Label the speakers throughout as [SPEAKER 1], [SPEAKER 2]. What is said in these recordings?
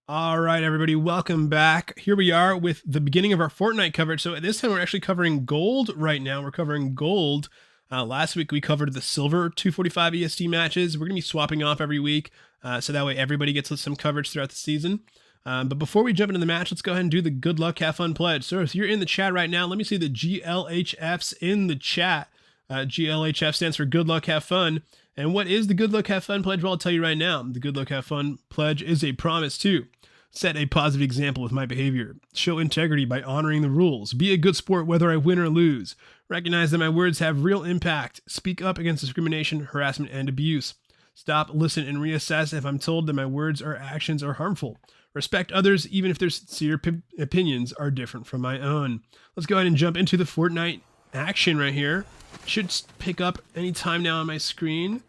[SPEAKER 1] All right, everybody, welcome back. Here we are with the beginning of our Fortnite coverage. So at this time, we're actually covering gold right now. We're covering gold. Last week, we covered the silver 245 EST matches. We're going to be swapping off every week, so that way everybody gets some coverage throughout the season. But before we jump into the match, let's go ahead and do the good luck, have fun pledge. So if you're in the chat right now, let me see the GLHFs in the chat. GLHF stands for good luck, have fun. And what is the good luck, have fun pledge? Well, I'll tell you right now. The good luck, have fun pledge is a promise to set a positive example with my behavior, show integrity by honoring the rules, be a good sport whether I win or lose, recognize that my words have real impact, speak up against discrimination, harassment, and abuse, stop, listen, and reassess if I'm told that my words or actions are harmful, respect others even if their sincere opinions are different from my own. Let's go ahead and jump into the Fortnite action right here. Should pick up any time now on my screen.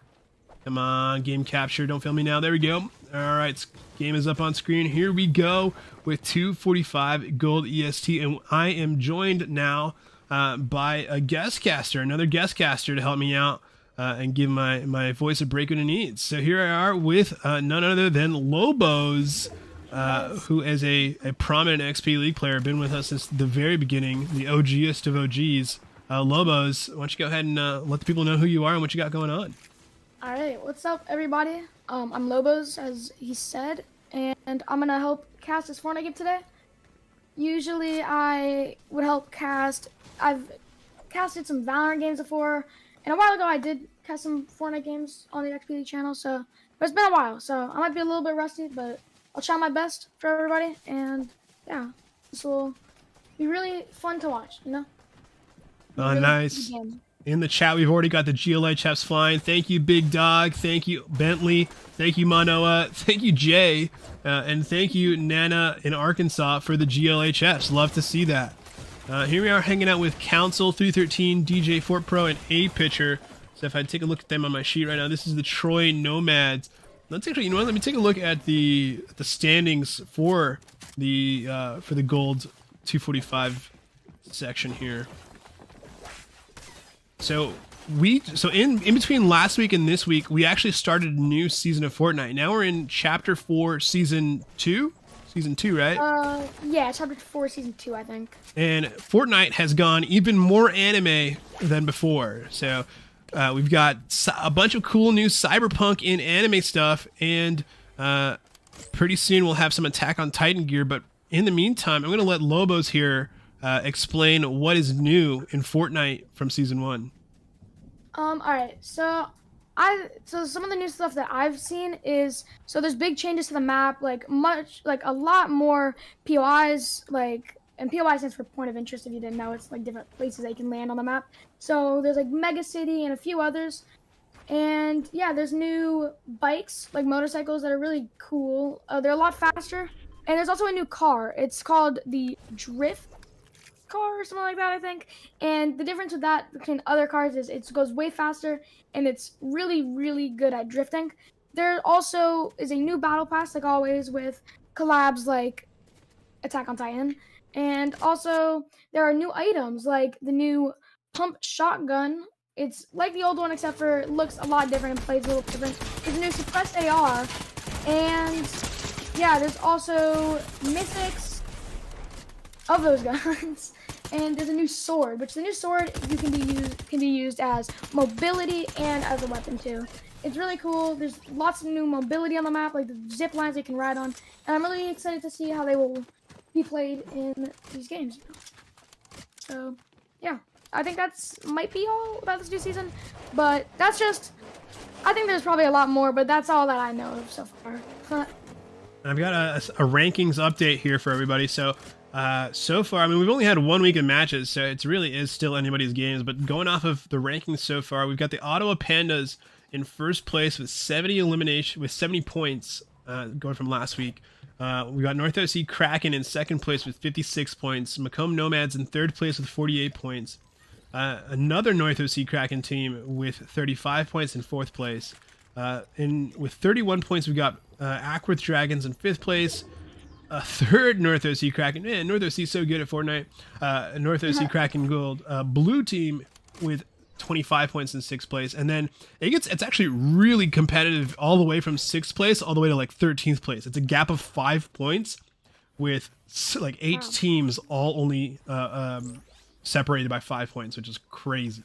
[SPEAKER 1] Come on, game capture, don't fail me now. There we go. All right, game is up on screen. Here we go with 245 gold EST, and I am joined now by a guest caster, another guest caster to help me out and give my voice a break when it needs. So here I are with none other than Lobos, who is a prominent XP League player, been with us since the very beginning, the OGest of OGs. Lobos, why don't you go ahead and let the people know who you are and what you got going on.
[SPEAKER 2] All right, what's up, everybody? I'm Lobos, as he said, and I'm gonna help cast this Fortnite game today. Usually, I would help cast. I've casted some Valorant games before, and a while ago, I did cast some Fortnite games on the XP League channel. But it's been a while, so I might be a little bit rusty, but I'll try my best for everybody. And yeah, this will be really fun to watch. Really
[SPEAKER 1] Nice. In the chat, we've already got the GLHFs flying. Thank you, Big Dog. Thank you, Bentley. Thank you, Manoa. Thank you, Jay. And thank you, Nana in Arkansas, for the GLHFs. Love to see that. Here we are hanging out with Council 313, DJ Fort Pro, and A Pitcher. So if I take a look at them on my sheet right now, this is the Troy Nomads. Let's actually, you know what? Let me take a look at the standings for the gold 245 section here. So in between last week and this week, we actually started a new season of Fortnite. Now we're in Chapter 4, Season 2? Season 2, right?
[SPEAKER 2] Yeah, Chapter 4, Season 2, I think.
[SPEAKER 1] And Fortnite has gone even more anime than before. So we've got a bunch of cool new cyberpunk in anime stuff, and pretty soon we'll have some Attack on Titan gear. But in the meantime, I'm going to let Lobos here explain what is new in Fortnite from Season 1.
[SPEAKER 2] All right, so some of the new stuff that I've seen is, so there's big changes to the map, like a lot more POIs, and POI stands for point of interest, if you didn't know. It's like different places that you can land on the map. So there's like Mega City and a few others. And yeah, there's new bikes, like motorcycles, that are really cool. They're a lot faster. And there's also a new car. It's called the Drift car or something like that, I think. And the difference with that between other cars is it goes way faster, and it's really, really good at drifting. There also is a new battle pass, like always, with collabs like Attack on Titan. And also there are new items, like the new pump shotgun. It's like the old one, except for it looks a lot different and plays a little different. There's a new suppressed AR, and yeah, there's also mythics of those guns. And there's a new sword, which the new sword can be used as mobility and as a weapon too. It's really cool. There's lots of new mobility on the map, like the zip lines you can ride on, and I'm really excited to see how they will be played in these games. So yeah, I think that's might be all about this new season, but that's just, I think there's probably a lot more, but that's all that I know of so far.
[SPEAKER 1] I've got a rankings update here for everybody. So far, I mean, we've only had 1 week of matches, so it really is still anybody's games. But going off of the rankings so far, we've got the Ottawa Pandas in first place with 70 points, going from last week. We got North OC Kraken in second place with 56 points. Macomb Nomads in third place with 48 points. Another North OC Kraken team with 35 points in fourth place. With 31 points, we got Ackworth Dragons in fifth place. A third North OC Kraken. Man, North OC is so good at Fortnite. North OC Kraken Gold. Blue team with 25 points in 6th place, and then it's actually really competitive all the way from 6th place all the way to like 13th place. It's a gap of 5 points with like 8 teams all only separated by 5 points, which is crazy.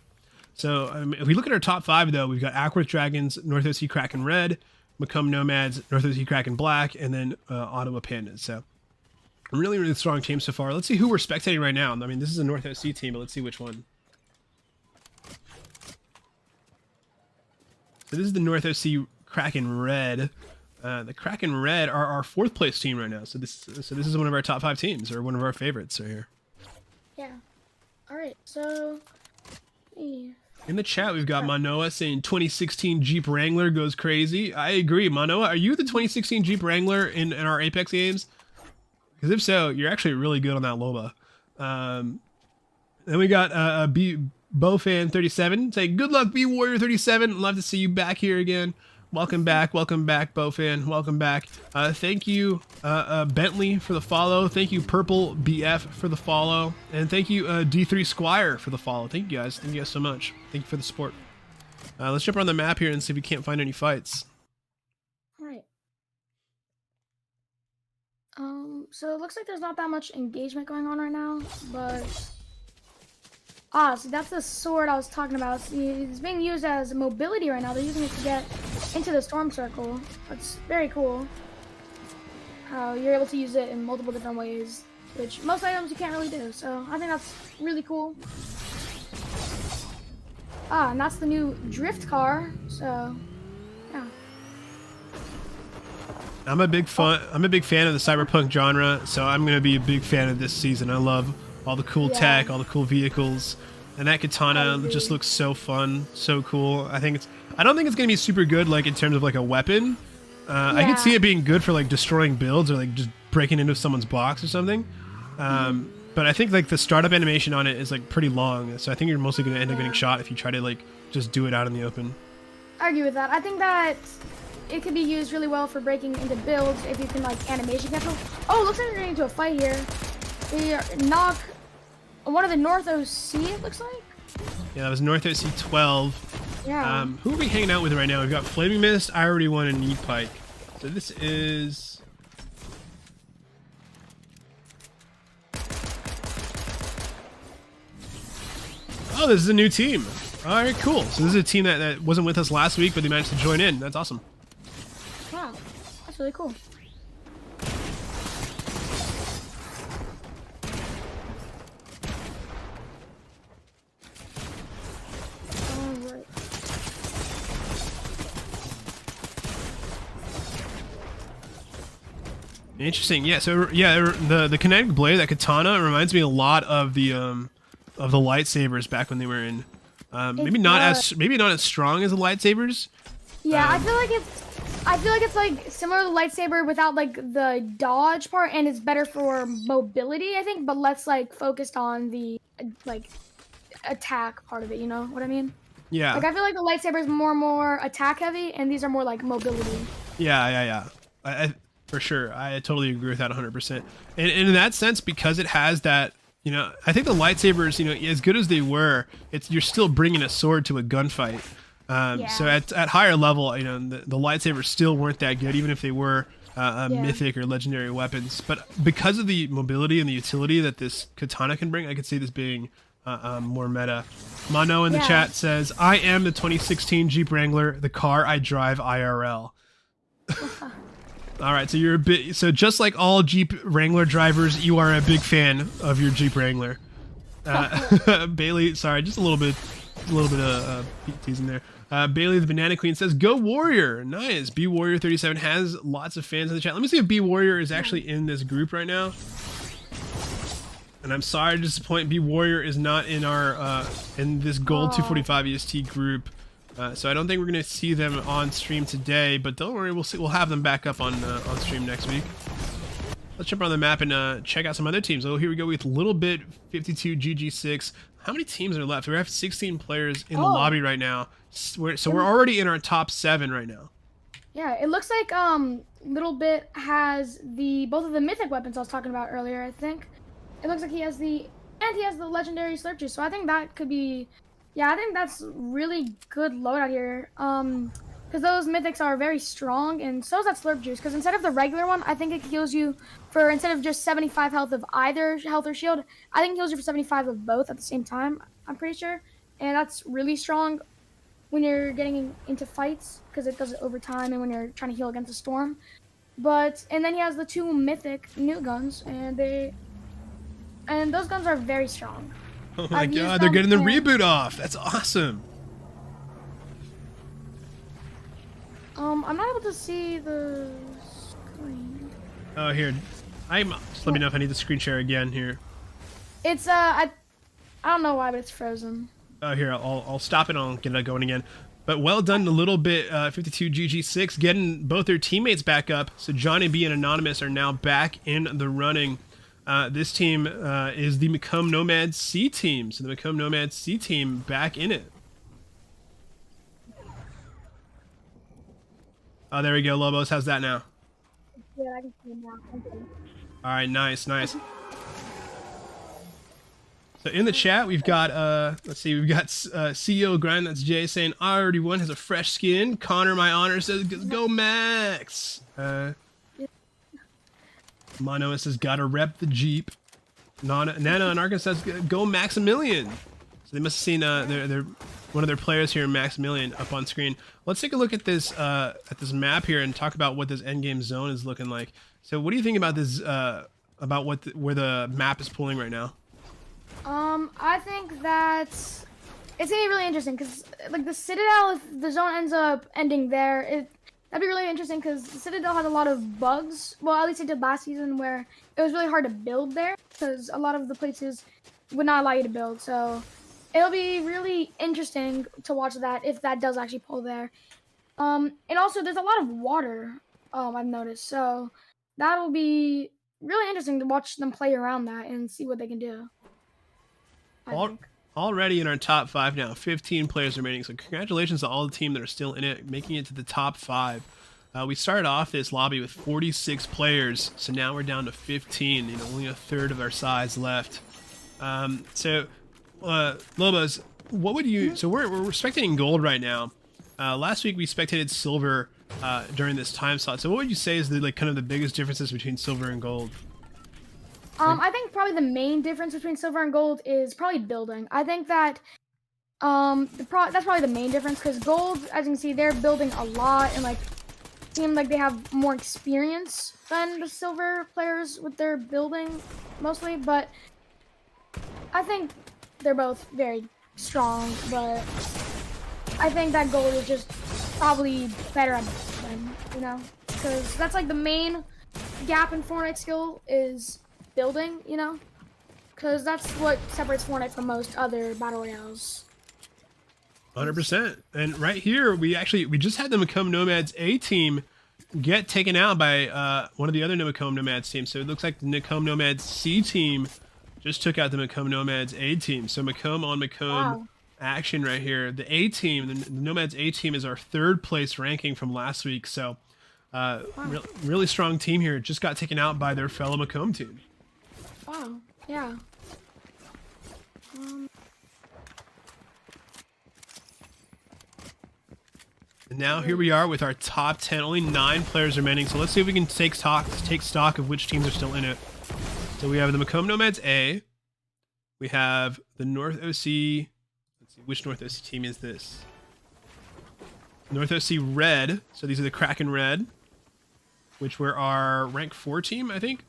[SPEAKER 1] So if we look at our top 5 though, we've got Ackworth Dragons, North OC Kraken Red, Macomb Nomads, North OC Kraken Black, and then Ottawa Pandas. So really strong team so far. Let's see who we're spectating right now. I mean, this is a North OC team, but let's see which one. So this is the North OC Kraken Red. The Kraken Red are our 4th place team right now. So this is one of our top 5 teams, or one of our favorites right here.
[SPEAKER 2] Yeah. All right. So.
[SPEAKER 1] In the chat, we've got Manoa saying 2016 Jeep Wrangler goes crazy. I agree, Manoa. Are you the 2016 Jeep Wrangler in our Apex games? Because if so, you're actually really good on that Loba. Then we got BoFan37 saying, good luck, B-Warrior37. Love to see you back here again. Welcome back, BoFan. Welcome back. Thank you, Bentley, for the follow. Thank you, Purple BF, for the follow. And thank you, D3 Squire, for the follow. Thank you guys. Thank you guys so much. Thank you for the support. Let's jump around the map here and see if we can't find any fights.
[SPEAKER 2] All right. So it looks like there's not that much engagement going on right now, but so that's the sword I was talking about. See, it's being used as mobility right now. They're using it to get into the storm circle. That's very cool. How you're able to use it in multiple different ways, which most items you can't really do. So I think that's really cool. And that's the new drift car. So yeah.
[SPEAKER 1] I'm a big fan of the cyberpunk genre, so I'm gonna be a big fan of this season. I love all the cool tech, all the cool vehicles, and that katana just looks so fun, so cool. I don't think it's gonna be super good, like in terms of like a weapon. I could see it being good for like destroying builds or like just breaking into someone's box or something. But I think like the startup animation on it is like pretty long, so I think you're mostly gonna end up getting shot if you try to like just do it out in the open.
[SPEAKER 2] I agree with that. I think that it could be used really well for breaking into builds if you can like animation cancel. Oh, looks like they're getting into a fight here. They knock one of the North OC, it looks like.
[SPEAKER 1] Yeah, that was North OC 12.
[SPEAKER 2] Yeah.
[SPEAKER 1] Who are we hanging out with right now? We've got Flaming Mist, I already won, and Neat Pike. So this is... Oh, this is a new team. All right, cool. So this is a team that wasn't with us last week, but they managed to join in. That's awesome.
[SPEAKER 2] Wow, that's really cool. Alright.
[SPEAKER 1] Interesting. Yeah. So yeah, the kinetic blade, that katana, reminds me a lot of the lightsabers back when they were in. Maybe not as strong as the lightsabers.
[SPEAKER 2] Yeah, I feel like it's like similar to lightsaber without like the dodge part, and it's better for mobility, I think, but less like focused on the like attack part of it. You know what I mean?
[SPEAKER 1] Yeah.
[SPEAKER 2] Like I feel like the lightsaber is more attack heavy, and these are more like mobility.
[SPEAKER 1] Yeah. I for sure. I totally agree with that 100%. And in that sense, because it has that. You know, I think the lightsabers, you know, as good as they were, you're still bringing a sword to a gunfight. So at higher level, you know, the lightsabers still weren't that good, even if they were mythic or legendary weapons. But because of the mobility and the utility that this katana can bring, I could see this being more meta. Mano in the chat says, I am the 2016 Jeep Wrangler, the car I drive IRL. All right, so you're just like all Jeep Wrangler drivers, you are a big fan of your Jeep Wrangler. Bailey, sorry, just a little bit of teasing there. Bailey the Banana Queen says, "Go Warrior!" Nice. B Warrior 37 has lots of fans in the chat. Let me see if B Warrior is actually in this group right now. And I'm sorry to disappoint. B Warrior is not in our in this Gold 245 EST group. So I don't think we're gonna see them on stream today, but don't worry, we'll have them back up on stream next week. Let's jump on the map and check out some other teams. Oh, here we go with Little Bit 52 GG6. How many teams are left? We have 16 players in the lobby right now. So we're already in our top 7 right now.
[SPEAKER 2] Yeah, it looks like Little Bit has both of the mythic weapons I was talking about earlier. I think it looks like he has the legendary slurp juice. So I think that could be Yeah, I think that's really good loadout here. Because those mythics are very strong, and so is that slurp juice. Because instead of the regular one, I think it heals you for, instead of just 75 health of either health or shield, I think it heals you for 75 of both at the same time. I'm pretty sure, and that's really strong when you're getting into fights because it does it over time, and when you're trying to heal against a storm. And then he has the 2 mythic new guns, and those guns are very strong.
[SPEAKER 1] Oh my
[SPEAKER 2] I've used
[SPEAKER 1] god, they're
[SPEAKER 2] them
[SPEAKER 1] getting the
[SPEAKER 2] and-
[SPEAKER 1] reboot off. That's awesome.
[SPEAKER 2] I'm not able to see the screen.
[SPEAKER 1] Oh, here. Just let me know if I need the screen share again here.
[SPEAKER 2] It's I don't know why, but it's frozen.
[SPEAKER 1] Oh, here, I'll stop it and I'll get it going again. But well done, a little bit, 52 GG6, getting both their teammates back up. So Johnny B and Anonymous are now back in the running. This team is the Macomb Nomads C team. So the Macomb Nomads C team back in it. Oh, there we go, Lobos. How's that now?
[SPEAKER 2] Yeah, I can see it now. Thank you.
[SPEAKER 1] All right, nice, nice. So in the chat, we've got, let's see, we've got CEO Grind, that's Jay, saying, I already won, has a fresh skin. Connor, my honor, says, go Max. Mono says, gotta rep the Jeep. Nana and Arkansas says, go Maximilian. So they must have seen their one of their players here, Maximilian, up on screen. Let's take a look at this map here and talk about what this endgame zone is looking like. So what do you think about this, about where the map is pulling right now?
[SPEAKER 2] I think that it's gonna be really interesting because, like, the Citadel, if the zone ends up ending there, that'd be really interesting because the Citadel has a lot of bugs. Well, at least it did last season, where it was really hard to build there because a lot of the places would not allow you to build. So it'll be really interesting to watch that if that does actually pull there. And also there's a lot of water. I've noticed, so that'll be really interesting to watch them play around that and see what they can do.
[SPEAKER 1] Already in our top 5 now, 15 players remaining. So congratulations to all the team that are still in it, making it to the top 5. We started off this lobby with 46 players, so now we're down to 15. You know, only a third of our size left. Lobos, what would you? So we're spectating gold right now. Last week we spectated silver during this time slot. So what would you say is the kind of the biggest differences between silver and gold?
[SPEAKER 2] I think probably the main difference between silver and gold is probably building. I think that that's probably the main difference because gold, as you can see, they're building a lot and like seem like they have more experience than the silver players with their building mostly. But I think they're both very strong. But I think that gold is just probably better at them, you know, because that's like the main gap in Fortnite skill is building, you know, because that's what separates Fortnite from most other battle royales.
[SPEAKER 1] 100%. And right here, we just had the Macomb Nomads A team get taken out by one of the other Macomb Nomads teams. So it looks like the Macomb Nomads C team just took out the Macomb Nomads A team. So Macomb on Macomb action right here. The A team, the Nomads A team, is our 3rd place ranking from last week. So really strong team here. Just got taken out by their fellow Macomb team.
[SPEAKER 2] Wow, yeah.
[SPEAKER 1] And now here we are with our top 10. Only 9 players remaining. So let's see if we can take stock of which teams are still in it. So we have the Macomb Nomads A. We have the North OC. Let's see, which North OC team is this? North OC Red. So these are the Kraken Red, which were our rank 4 team, I think.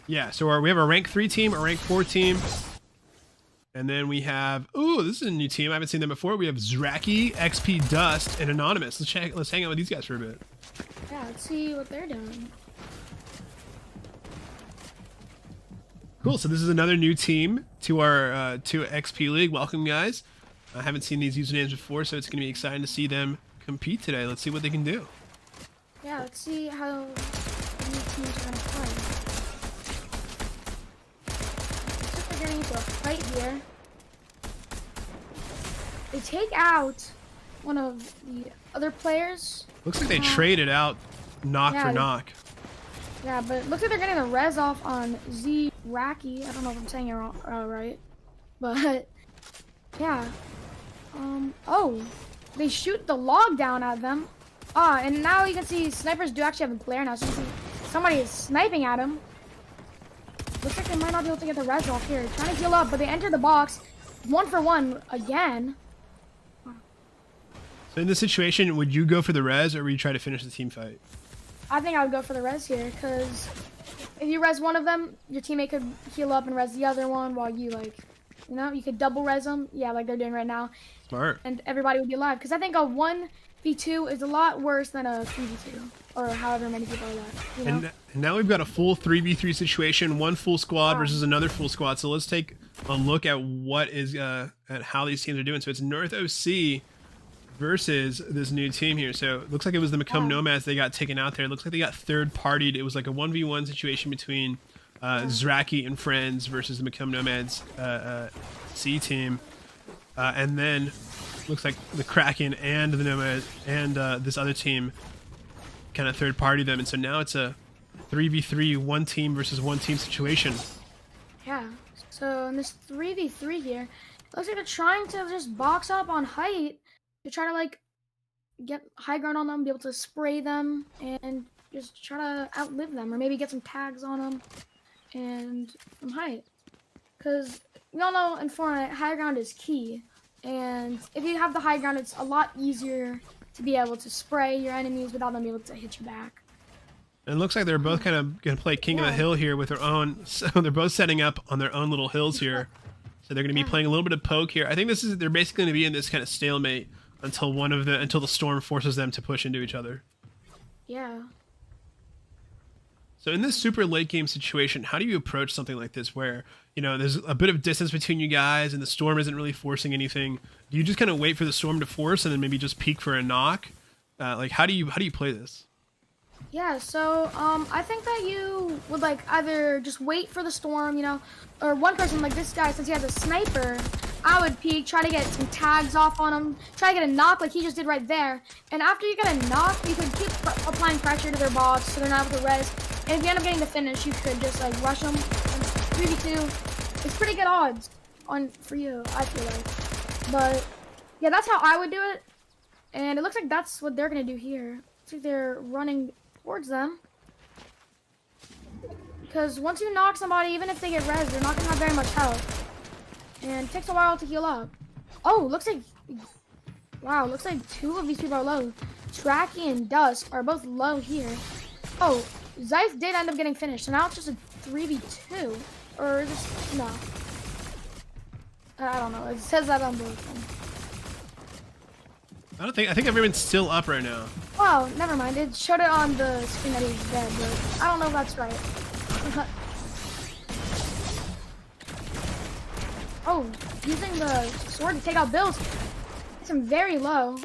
[SPEAKER 1] Yeah, so we have a rank 3 team, a rank 4 team. And then we have, ooh, this is a new team. I haven't seen them before. We have Zraki, XP Dust, and Anonymous. Let's hang out with these guys for a bit.
[SPEAKER 2] Yeah, let's see what they're doing.
[SPEAKER 1] Cool, so this is another new team to our to XP League. Welcome, guys. I haven't seen these usernames before, so it's going to be exciting to see them compete today. Let's see what they can do.
[SPEAKER 2] Yeah, let's see how new teams are going to play. Looks like they're getting into a fight here. They take out one of the other players.
[SPEAKER 1] Looks like they traded out knock for knock.
[SPEAKER 2] Yeah, but it looks like they're getting the res off on Zraki. I don't know if I'm saying it right, but yeah, Oh, they shoot the log down at them. Ah, and now you can see snipers do actually have a glare now. So you can see somebody is sniping at him. Looks like they might not be able to get the res off here. Trying to heal up, but they enter the box. 1-for-1 again.
[SPEAKER 1] So in this situation, would you go for the res or would you try to finish the team fight?
[SPEAKER 2] I think I would go for the res here, because if you res one of them, your teammate could heal up and res the other one while you, like, you know, you could double res them. Yeah, like they're doing right now.
[SPEAKER 1] Smart.
[SPEAKER 2] And everybody would be alive. Because I think a 1v2 is a lot worse than a 3v2. Or however many people are left, you know?
[SPEAKER 1] And now we've got a full 3v3 situation, one full squad versus another full squad. So let's take a look at what is, at how these teams are doing. So it's North OC versus this new team here. So it looks like it was the Macomb Nomads. They got taken out there. It looks like they got third partied. It was like a 1v1 situation between Zraki and friends versus the Macomb Nomads C team. And then looks like the Kraken and the Nomads and this other team kind of third party them. And so now it's a 3v3 one team versus one team situation.
[SPEAKER 2] Yeah. So in this 3v3 here, it looks like they're trying to just box up on height to try to like get high ground on them, be able to spray them, and just try to outlive them, or maybe get some tags on them and from height. Because we all know in Fortnite, high ground is key. And if you have the high ground, it's a lot easier to be able to spray your enemies without them being able to hit you back.
[SPEAKER 1] And it looks like they're both kind of going to play King of the Hill here with their own. So they're both setting up on their own little hills here. So they're going to be playing a little bit of poke here. I think they're basically going to be in this kind of stalemate until until the storm forces them to push into each other.
[SPEAKER 2] Yeah.
[SPEAKER 1] So in this super late game situation, how do you approach something like this where, you know, there's a bit of distance between you guys and the storm isn't really forcing anything? Do you just kind of wait for the storm to force and then maybe just peek for a knock? Like how do you play this?
[SPEAKER 2] Yeah, so I think that you would like either just wait for the storm, you know, or one person like this guy, since he has a sniper, I would peek, try to get some tags off on him, try to get a knock like he just did right there. And after you get a knock, you could keep applying pressure to their box so they're not able to res. And if you end up getting the finish, you could just like rush them. And 3v2, it's pretty good odds for you, I feel like. But yeah, that's how I would do it. And it looks like that's what they're gonna do here. Looks like they're running towards them. Because once you knock somebody, even if they get res, they're not gonna have very much health. And it takes a while to heal up. Oh, looks like, wow, looks like two of these people are low. Tracky and Dust are both low here. Oh, Zeiss did end up getting finished, so now it's just a 3v2. Or is this, no. I don't know, it says that on both of them.
[SPEAKER 1] I think everyone's still up right now.
[SPEAKER 2] Wow, never mind. It showed it on the screen that he's dead, but I don't know if that's right. Oh, using the sword to take out Bills. It's him very low.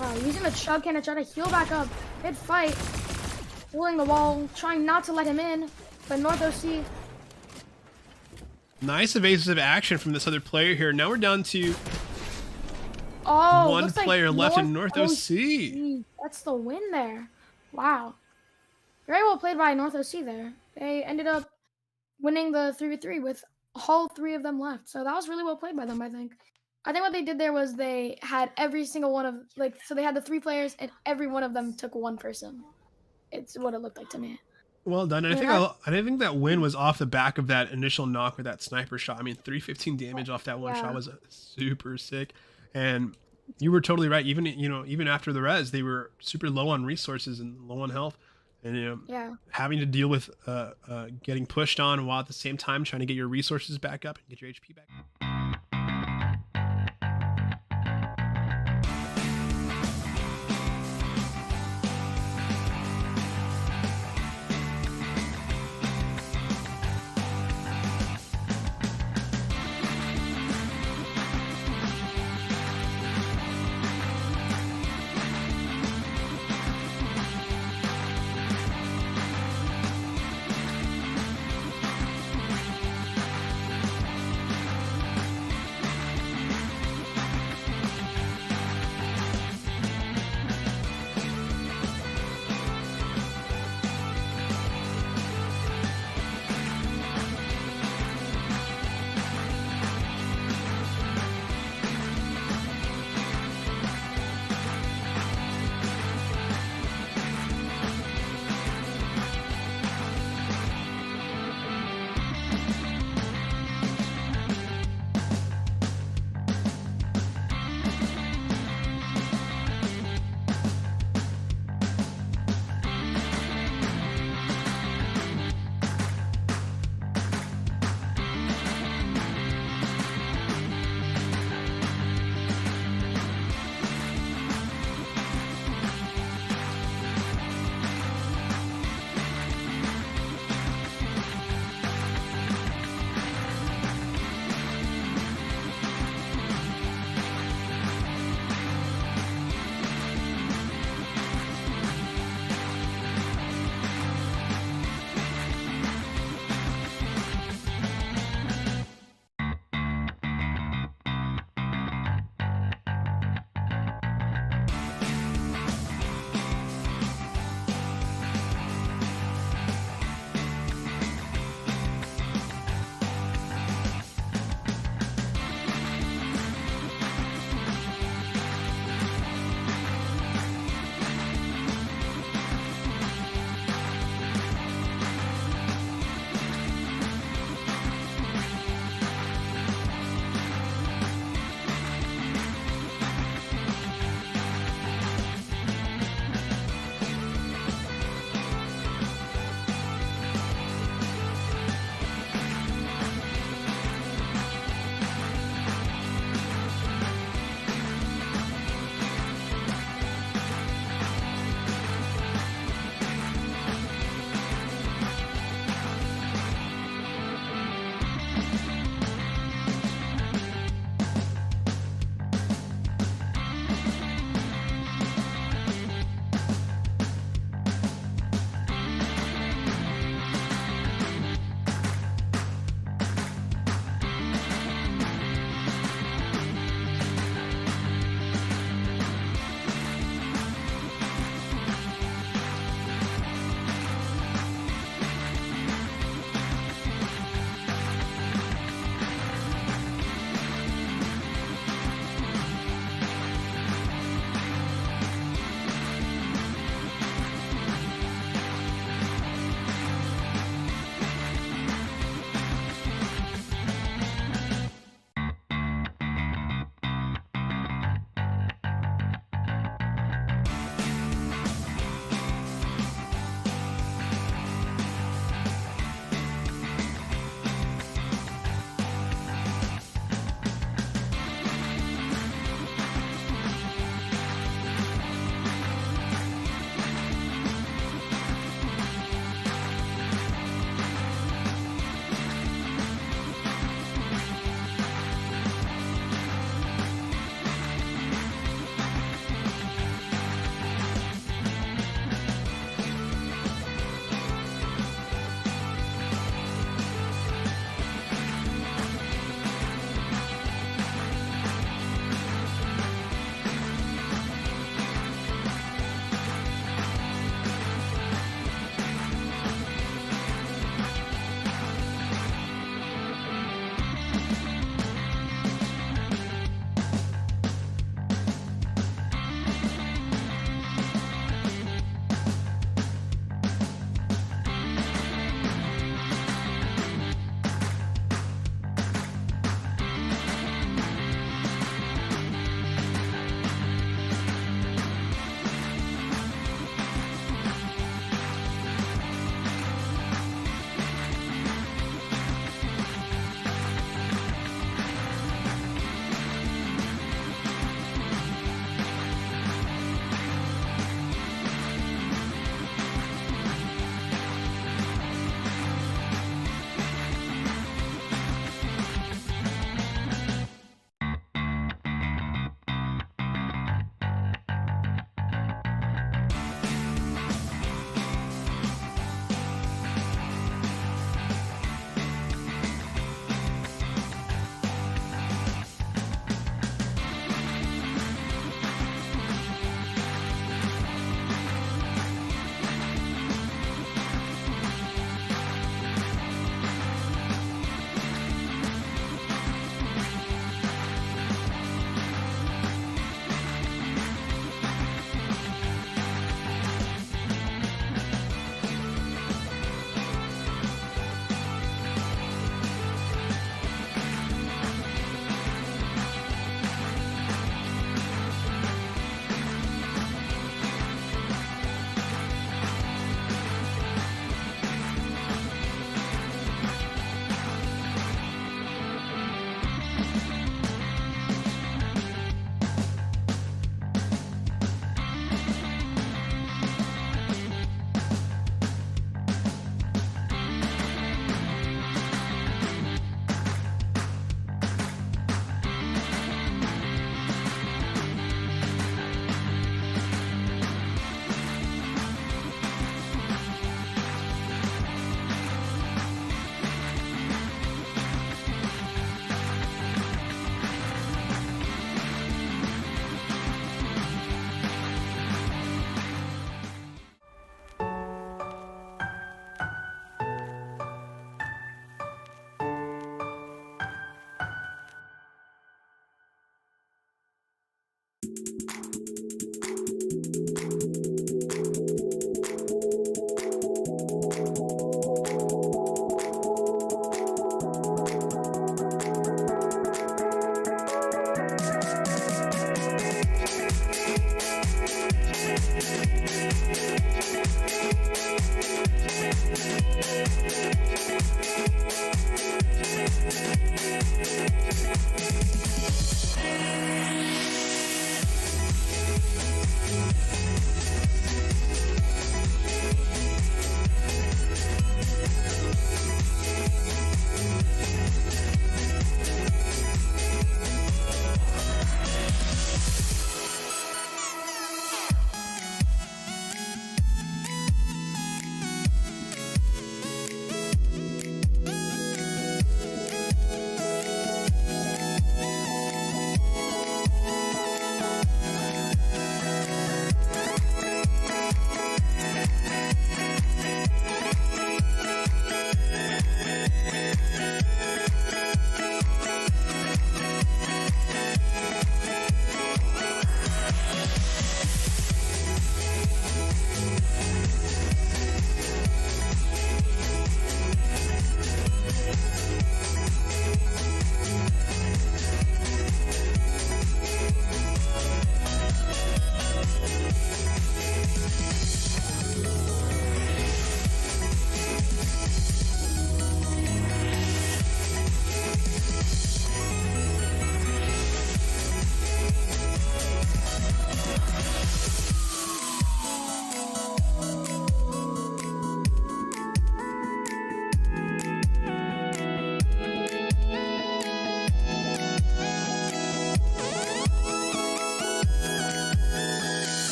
[SPEAKER 2] Wow, using the chug can to try to heal back up. Good fight. Holding the wall, trying not to let him in. But North OC.
[SPEAKER 1] Nice evasive action from this other player here. Now we're down to one player left in North OC.
[SPEAKER 2] That's the win there. Wow. Very well played by North OC there. They ended up winning the 3v3 with all three of them left. So that was really well played by them, I think. I think what they did there was they had every single one of, like, so they had the 3 players and every one of them took one person. It's what it looked like to me.
[SPEAKER 1] Well done. And I didn't think that win was off the back of that initial knock with that sniper shot. I mean, 315 damage off that one shot was super sick. And you were totally right. Even after the res, they were super low on resources and low on health. And having to deal with getting pushed on while at the same time trying to get your resources back up and get your HP back.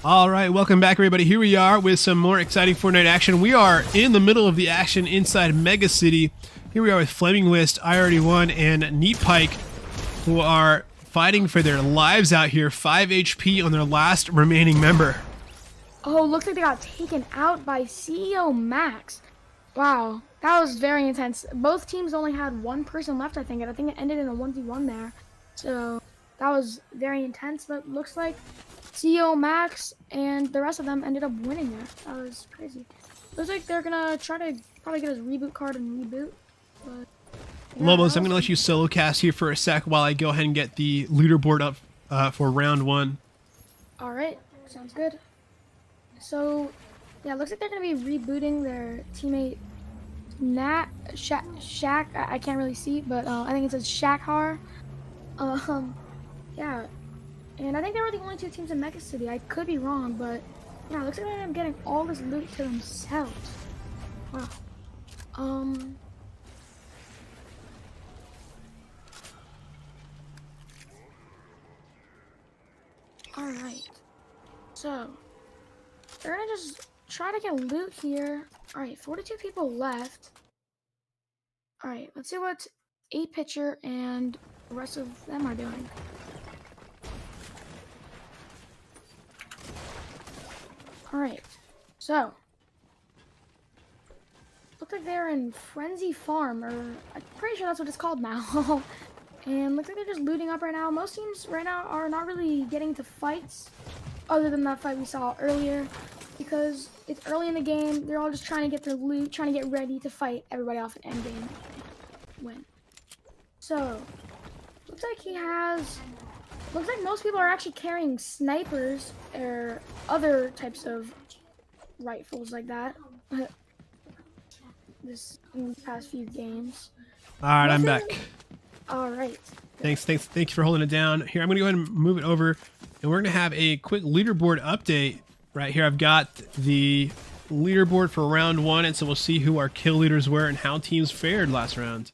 [SPEAKER 1] All right, welcome back, everybody. Here we are with some more exciting Fortnite action. We are in the middle of the action inside Mega City. Here we are with Flaming Mist, I Already Won, and Neat Pike, who are fighting for their lives out here. 5 HP on their last remaining member.
[SPEAKER 2] Oh, looks like they got taken out by CEO Max. Wow, that was very intense. Both teams only had one person left, I think, and I think it ended in a 1v1 there. So that was very intense, but looks like CEO Max and the rest of them ended up winning there. That was crazy. Looks like they're gonna try to probably get his reboot card and reboot. But yeah,
[SPEAKER 1] Lobos, I'm going to let you solo cast here for a sec while I go ahead and get the leaderboard up for round 1.
[SPEAKER 2] All right, sounds good. So yeah, looks like they're gonna be rebooting their teammate Shaq. I can't really see, but I think it says Shakhar. Yeah. And I think they were the only 2 teams in Mega City. I could be wrong, but yeah, it looks like they're getting all this loot to themselves. Wow. Alright. So, they're gonna just try to get loot here. Alright, 42 people left. Alright, let's see what 8-pitcher and the rest of them are doing. Alright, so looks like they're in Frenzy Farm, or I'm pretty sure that's what it's called now. And looks like they're just looting up right now. Most teams right now are not really getting to fights, other than that fight we saw earlier, because it's early in the game. They're all just trying to get their loot, trying to get ready to fight everybody off at endgame and win. So, looks like most people are actually carrying snipers or other types of rifles like that. This in the past few games.
[SPEAKER 1] All right, I'm back.
[SPEAKER 2] All right.
[SPEAKER 1] Thank you for holding it down. Here, I'm going to go ahead and move it over, and we're going to have a quick leaderboard update. Right here, I've got the leaderboard for round 1, and so we'll see who our kill leaders were and how teams fared last round.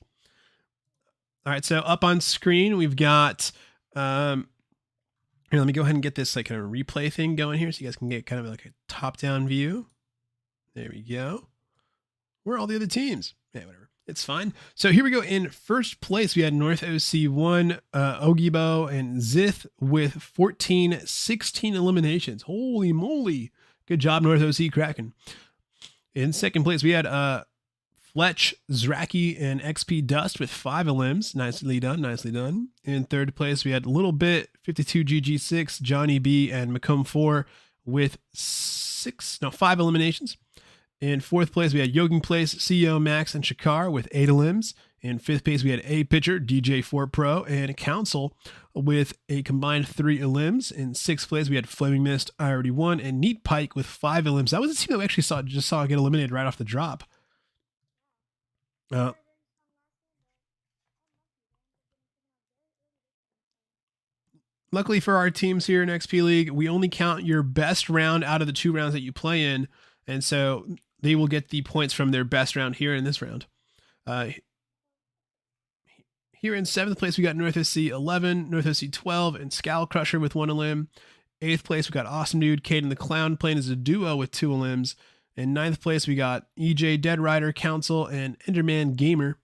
[SPEAKER 1] All right, so up on screen, we've got... Here, let me go ahead and get this like kind of replay thing going here so you guys can get kind of like a top-down view. There we go. Where are all the other teams? Yeah, whatever. It's fine. So here we go. In first place, we had North OC1, Ogibo, and Zith with 16 eliminations. Holy moly. Good job, North OC Kraken. In second place, we had Fletch, Zraki, and XP Dust with 5 elims. Nicely done, nicely done. In third place, we had Little Bit, 52 GG6, Johnny B, and Macomb 4 with 5 eliminations. In fourth place, we had Yogin Place, CEO Max, and Shakar with 8 elims. In fifth place, we had A Pitcher, DJ4 Pro, and Council with a combined 3 elims. In sixth place, we had Flaming Mist, I Already Won, and Neat Pike with 5 elims. That was a team that we actually saw get eliminated right off the drop. Luckily for our teams here in XP League, we only count your best round out of the 2 rounds that you play in, and so they will get the points from their best round here in this round. Here in 7th place, we got North OC 11, North OC 12, and Scowl Crusher with 1 elim. 8th place, we got Awesome Dude, Caden the Clown playing as a duo with 2 elims. In 9th place, we got EJ Dead Rider, Council, and Enderman Gamer.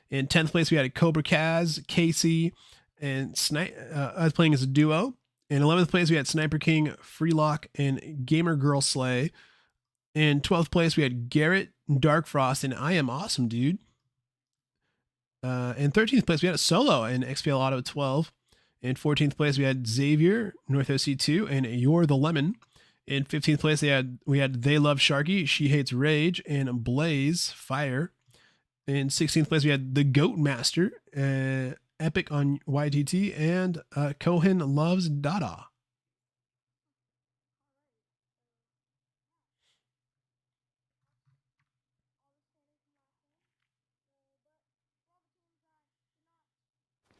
[SPEAKER 1] In 10th place, we had Cobra Kaz, Casey, and us playing as a duo. In 11th place, we had Sniper King, Freelock, and Gamer Girl Slay. In 12th place, we had Garrett, Dark Frost, and I Am Awesome Dude. In 13th place, we had a solo in XPL Auto 12. In 14th place, we had Xavier, North OC 2, and You're the Lemon. In 15th place, we had They Love Sharky, She Hates Rage, and Blaze Fire. In 16th place, we had The Goat Master, Epic on YTT, and Cohen Loves Dada.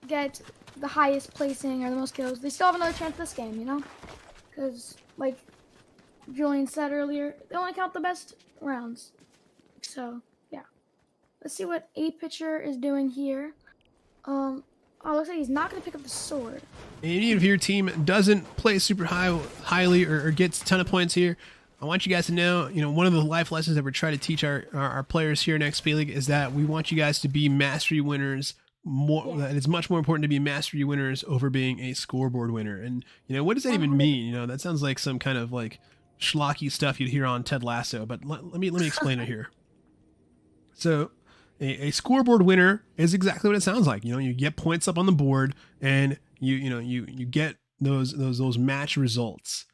[SPEAKER 2] Get the highest placing or the most kills, they still have another chance this game, you know? Because, like Julian said earlier, they only count the best rounds. So, yeah. Let's see what A Pitcher is doing here. Oh, looks like he's not gonna pick up the sword.
[SPEAKER 1] And even if your team doesn't play super highly or gets a ton of points here, I want you guys to know, one of the life lessons that we're trying to teach our players here in XP League is that we want you guys to be mastery winners. That it's much more important to be mastery winners over being a scoreboard winner. And what does that even mean? That sounds like some kind of like schlocky stuff you'd hear on Ted Lasso. But let me explain it here. So a scoreboard winner is exactly what it sounds like. You get points up on the board, and you get those match results.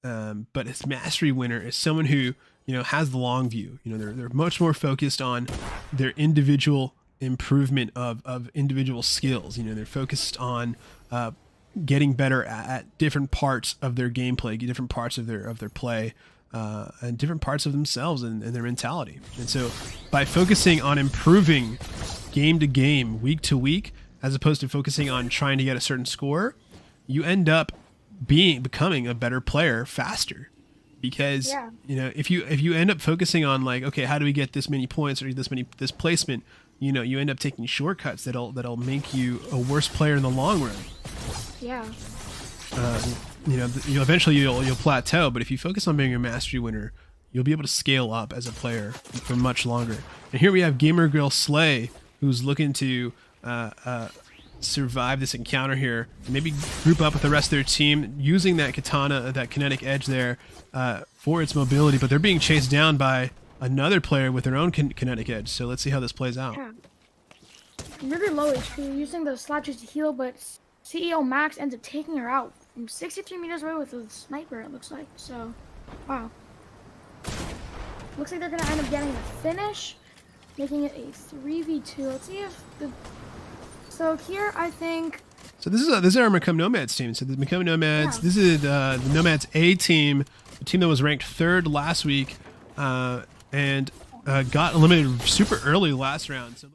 [SPEAKER 1] But a mastery winner is someone who has the long view. They're much more focused on their individual improvement of individual skills. They're focused on getting better at different parts of their gameplay, different parts of their play, and different parts of themselves and their mentality. And so by focusing on improving game to game, week to week, as opposed to focusing on trying to get a certain score, you end up becoming a better player faster. Because if you end up focusing on like, okay, how do we get this many points or this placement, you end up taking shortcuts that'll make you a worse player in the long run.
[SPEAKER 2] Yeah.
[SPEAKER 1] Eventually you'll plateau, but if you focus on being a mastery winner, you'll be able to scale up as a player for much longer. And here we have Gamer Grill Slay, who's looking to survive this encounter here, and maybe group up with the rest of their team using that katana, that kinetic edge there, for its mobility. But they're being chased down by another player with their own kinetic edge. So let's see how this plays out.
[SPEAKER 2] Yeah. Really low HP, using the slashers to heal, but CEO Max ends up taking her out from 63 meters away with a sniper, it looks like. So, wow. Looks like they're going to end up getting a finish, making it a 3v2. Let's see if the... So here, I think...
[SPEAKER 1] So this is our Become Nomads team. So the Become Nomads, this is the Nomads A team, the team that was ranked 3rd last week, and got eliminated super early last round. So